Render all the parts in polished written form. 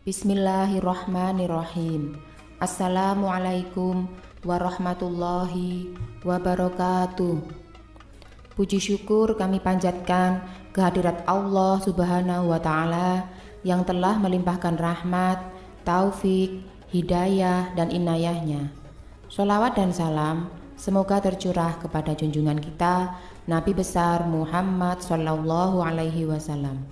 Bismillahirrahmanirrahim. Assalamualaikum warahmatullahi wabarakatuh. Puji syukur kami panjatkan kehadirat Allah Subhanahu wa Ta'ala yang telah melimpahkan rahmat, taufik, hidayah, dan inayahnya. Sholawat dan salam semoga tercurah kepada junjungan kita Nabi besar Muhammad Sallallahu Alaihi Wasallam,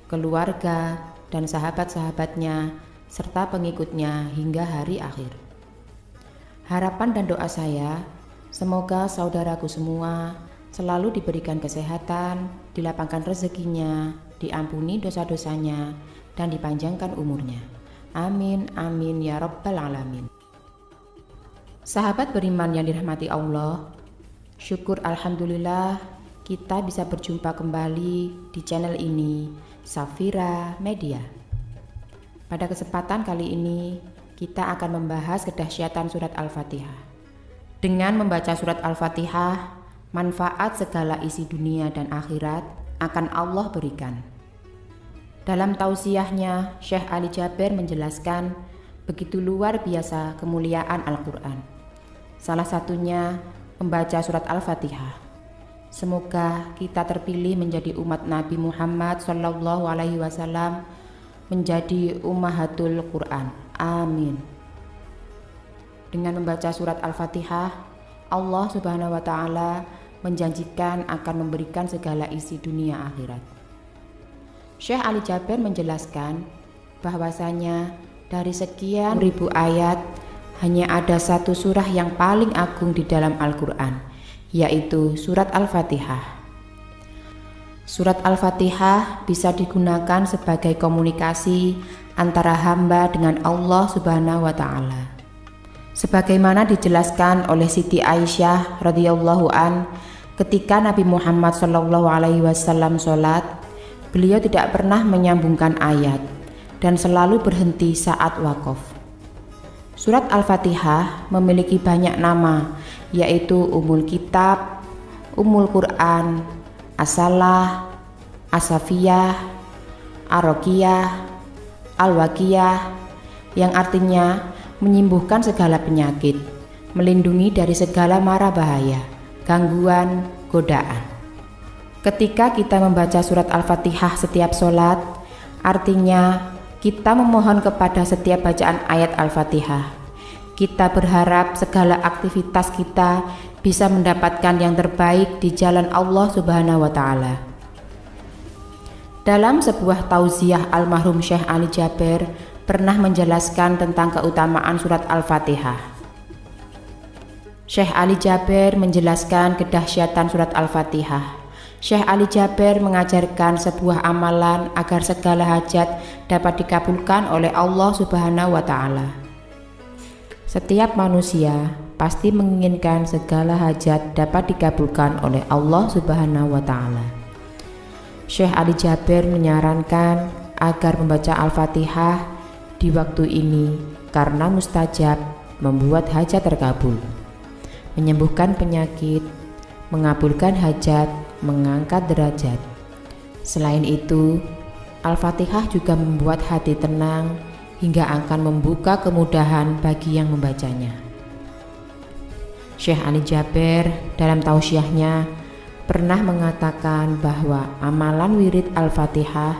keluarga dan sahabat-sahabatnya serta pengikutnya hingga hari akhir. Harapan dan doa saya, semoga saudaraku semua selalu diberikan kesehatan, dilapangkan rezekinya, diampuni dosa-dosanya, dan dipanjangkan umurnya. Amin, amin, ya rabbal alamin. Sahabat beriman yang dirahmati Allah, syukur alhamdulillah kita bisa berjumpa kembali di channel ini, Safira Media. Pada kesempatan kali ini, kita akan membahas kedahsyatan surat Al-Fatihah. Dengan membaca surat Al-Fatihah, manfaat segala isi dunia dan akhirat akan Allah berikan. Dalam tausiahnya, Syekh Ali Jaber menjelaskan begitu luar biasa kemuliaan Al-Quran. Salah satunya membaca surat Al-Fatihah. Semoga kita terpilih menjadi umat Nabi Muhammad Sallallahu Alaihi Wasallam, menjadi ummahatul Quran. Amin. Dengan membaca surat Al-Fatihah, Allah Subhanahu wa Ta'ala menjanjikan akan memberikan segala isi dunia akhirat. Syekh Ali Jaber menjelaskan bahwasanya dari sekian ribu ayat hanya ada satu surah yang paling agung di dalam Al-Quran, yaitu surat Al-Fatihah. Surat Al-Fatihah bisa digunakan sebagai komunikasi antara hamba dengan Allah Subhanahu wa Ta'ala. Sebagaimana dijelaskan oleh Siti Aisyah radhiyallahu an, ketika Nabi Muhammad sallallahu alaihi wasallam sholat, beliau tidak pernah menyambungkan ayat dan selalu berhenti saat wakaf. Surat Al-Fatihah memiliki banyak nama, yaitu Ummul Kitab, Ummul Quran, As-Salah, As-Safiyah, Ar-Ruqyah, Al-Waqiyah, yang artinya menyembuhkan segala penyakit, melindungi dari segala mara bahaya, gangguan, godaan. Ketika kita membaca surat Al-Fatihah setiap sholat, artinya kita memohon kepada setiap bacaan ayat Al-Fatihah. Kita berharap segala aktivitas kita bisa mendapatkan yang terbaik di jalan Allah Subhanahu wa Ta'ala. Dalam sebuah tausiah almarhum Syekh Ali Jaber pernah menjelaskan tentang keutamaan surat Al-Fatihah. Syekh Ali Jaber menjelaskan kedahsyatan surat Al-Fatihah. Syekh Ali Jaber mengajarkan sebuah amalan agar segala hajat dapat dikabulkan oleh Allah Subhanahu wa Ta'ala. Setiap manusia pasti menginginkan segala hajat dapat dikabulkan oleh Allah Subhanahu wa Ta'ala. Syekh Ali Jaber menyarankan agar membaca Al-Fatihah di waktu ini karena mustajab, membuat hajat terkabul, menyembuhkan penyakit, mengabulkan hajat, mengangkat derajat. Selain itu, Al-Fatihah juga membuat hati tenang hingga akan membuka kemudahan bagi yang membacanya. Syekh Ali Jaber dalam tausiahnya pernah mengatakan bahwa amalan wirid Al-Fatihah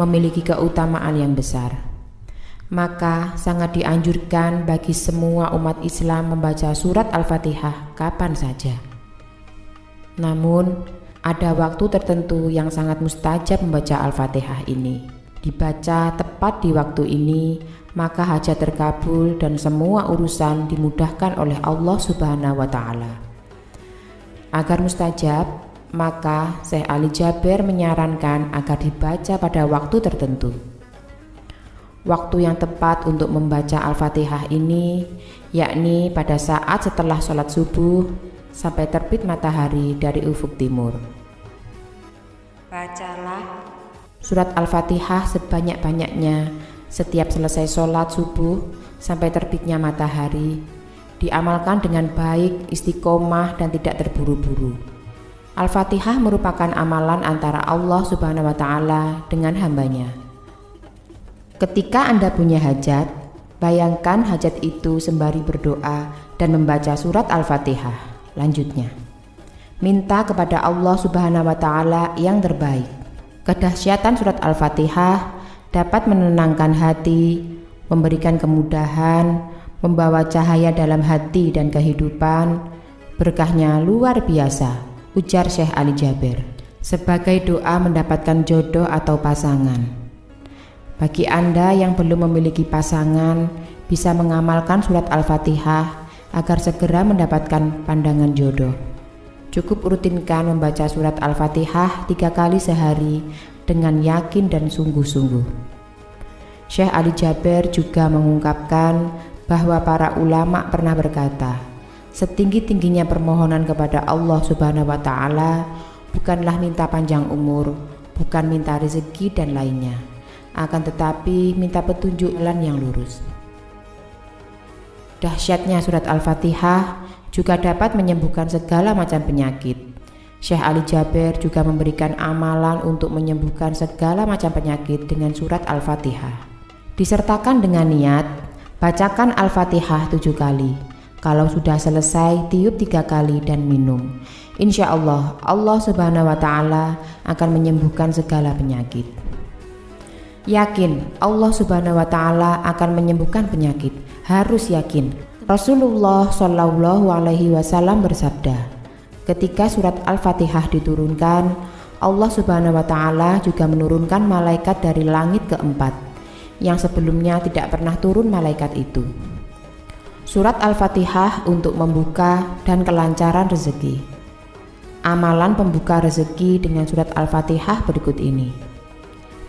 memiliki keutamaan yang besar. Maka sangat dianjurkan bagi semua umat Islam membaca surat Al-Fatihah kapan saja. Namun, ada waktu tertentu yang sangat mustajab membaca Al-Fatihah ini. Dibaca tepat di waktu ini, maka hajat terkabul dan semua urusan dimudahkan oleh Allah Subhanahu wa Ta'ala. Agar mustajab, maka Syekh Ali Jaber menyarankan agar dibaca pada waktu tertentu. Waktu yang tepat untuk membaca Al-Fatihah ini yakni pada saat setelah sholat subuh sampai terbit matahari dari ufuk timur. Bacalah surat Al-Fatihah sebanyak-banyaknya setiap selesai sholat subuh sampai terbitnya matahari. Diamalkan dengan baik, istiqomah dan tidak terburu-buru. Al-Fatihah merupakan amalan antara Allah Subhanahu wa Ta'ala dengan hambanya. Ketika Anda punya hajat, bayangkan hajat itu sembari berdoa dan membaca surat Al-Fatihah. Lanjutnya, minta kepada Allah Subhanahu wa Ta'ala yang terbaik. Kedahsyatan surat Al-Fatihah dapat menenangkan hati, memberikan kemudahan, membawa cahaya dalam hati dan kehidupan. Berkahnya luar biasa, ujar Syekh Ali Jaber, sebagai doa mendapatkan jodoh atau pasangan. Bagi Anda yang belum memiliki pasangan, bisa mengamalkan surat Al-Fatihah agar segera mendapatkan pandangan jodoh. Cukup rutinkan membaca surat Al-Fatihah 3 kali sehari dengan yakin dan sungguh-sungguh. Syekh Ali Jaber juga mengungkapkan bahwa para ulama pernah berkata, setinggi-tingginya permohonan kepada Allah Subhanahu wa Ta'ala bukanlah minta panjang umur, bukan minta rezeki dan lainnya, akan tetapi minta petunjuk jalan yang lurus. Dahsyatnya surat Al-Fatihah juga dapat menyembuhkan segala macam penyakit. Syekh Ali Jaber juga memberikan amalan untuk menyembuhkan segala macam penyakit dengan surat Al-Fatihah. Disertakan dengan niat, bacakan Al-Fatihah 7 kali. Kalau sudah selesai, tiup 3 kali dan minum. Insya Allah, Allah Subhanahu wa Ta'ala akan menyembuhkan segala penyakit. Yakin Allah Subhanahu wa Ta'ala akan menyembuhkan penyakit. Harus yakin. Rasulullah Shallallahu Alaihi Wasallam bersabda, ketika surat Al-Fatihah diturunkan, Allah Subhanahu wa Ta'ala juga menurunkan malaikat dari langit keempat, yang sebelumnya tidak pernah turun malaikat itu. Surat Al-Fatihah untuk membuka dan kelancaran rezeki. Amalan pembuka rezeki dengan surat Al-Fatihah berikut ini.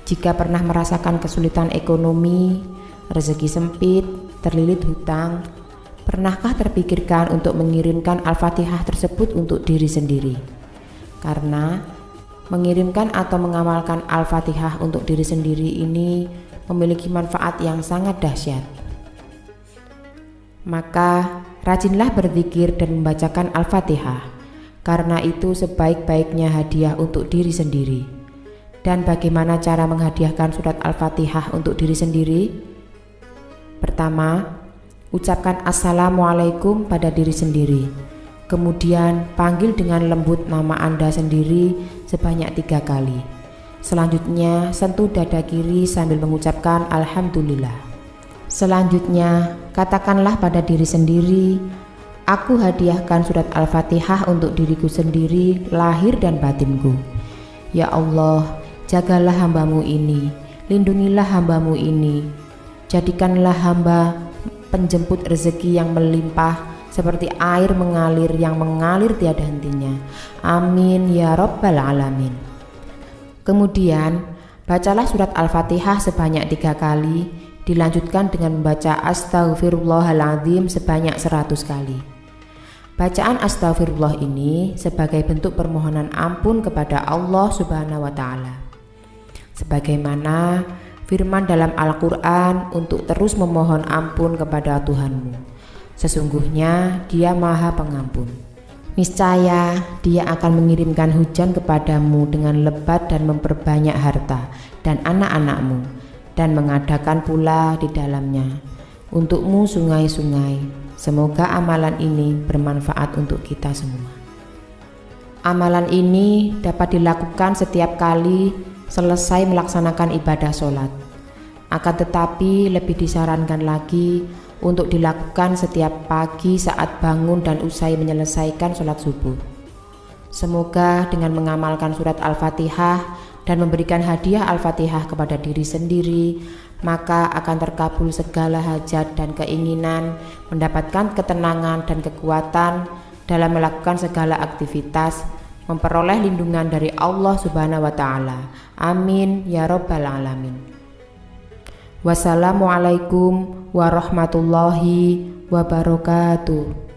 Jika pernah merasakan kesulitan ekonomi, rezeki sempit, terlilit hutang, pernahkah terpikirkan untuk mengirimkan Al-Fatihah tersebut untuk diri sendiri? Karena mengirimkan atau mengamalkan Al-Fatihah untuk diri sendiri ini memiliki manfaat yang sangat dahsyat. Maka rajinlah berzikir dan membacakan Al-Fatihah, karena itu sebaik-baiknya hadiah untuk diri sendiri. Dan bagaimana cara menghadiahkan surat Al-Fatihah untuk diri sendiri? Pertama, ucapkan Assalamualaikum pada diri sendiri. Kemudian panggil dengan lembut nama Anda sendiri sebanyak 3 kali. Selanjutnya sentuh dada kiri sambil mengucapkan Alhamdulillah. Selanjutnya katakanlah pada diri sendiri, aku hadiahkan surat Al-Fatihah untuk diriku sendiri, lahir dan batinku. Ya Allah, jagalah hambamu ini, lindungilah hambamu ini, jadikanlah hamba penjemput rezeki yang melimpah seperti air mengalir yang mengalir tiada hentinya. Amin ya Rabbal Alamin. Kemudian bacalah surat Al-Fatihah sebanyak 3 kali, dilanjutkan dengan membaca Astaghfirullahaladzim sebanyak 100 kali. Bacaan Astaghfirullah ini sebagai bentuk permohonan ampun kepada Allah Subhanahu wa Ta'ala, sebagaimana firman dalam Al-Quran untuk terus memohon ampun kepada Tuhanmu. Sesungguhnya Dia Maha Pengampun. Niscaya Dia akan mengirimkan hujan kepadamu dengan lebat dan memperbanyak harta dan anak-anakmu, dan mengadakan pula di dalamnya untukmu sungai-sungai. Semoga amalan ini bermanfaat untuk kita semua. Amalan ini dapat dilakukan setiap kali selesai melaksanakan ibadah sholat. Akan tetapi lebih disarankan lagi untuk dilakukan setiap pagi saat bangun dan usai menyelesaikan sholat subuh. Semoga dengan mengamalkan surat Al-Fatihah dan memberikan hadiah Al-Fatihah kepada diri sendiri, maka akan terkabul segala hajat dan keinginan, mendapatkan ketenangan dan kekuatan dalam melakukan segala aktivitas, memperoleh lindungan dari Allah Subhanahu wa Ta'ala. Amin ya Rabbal Alamin. Wassalamualaikum warahmatullahi wabarakatuh.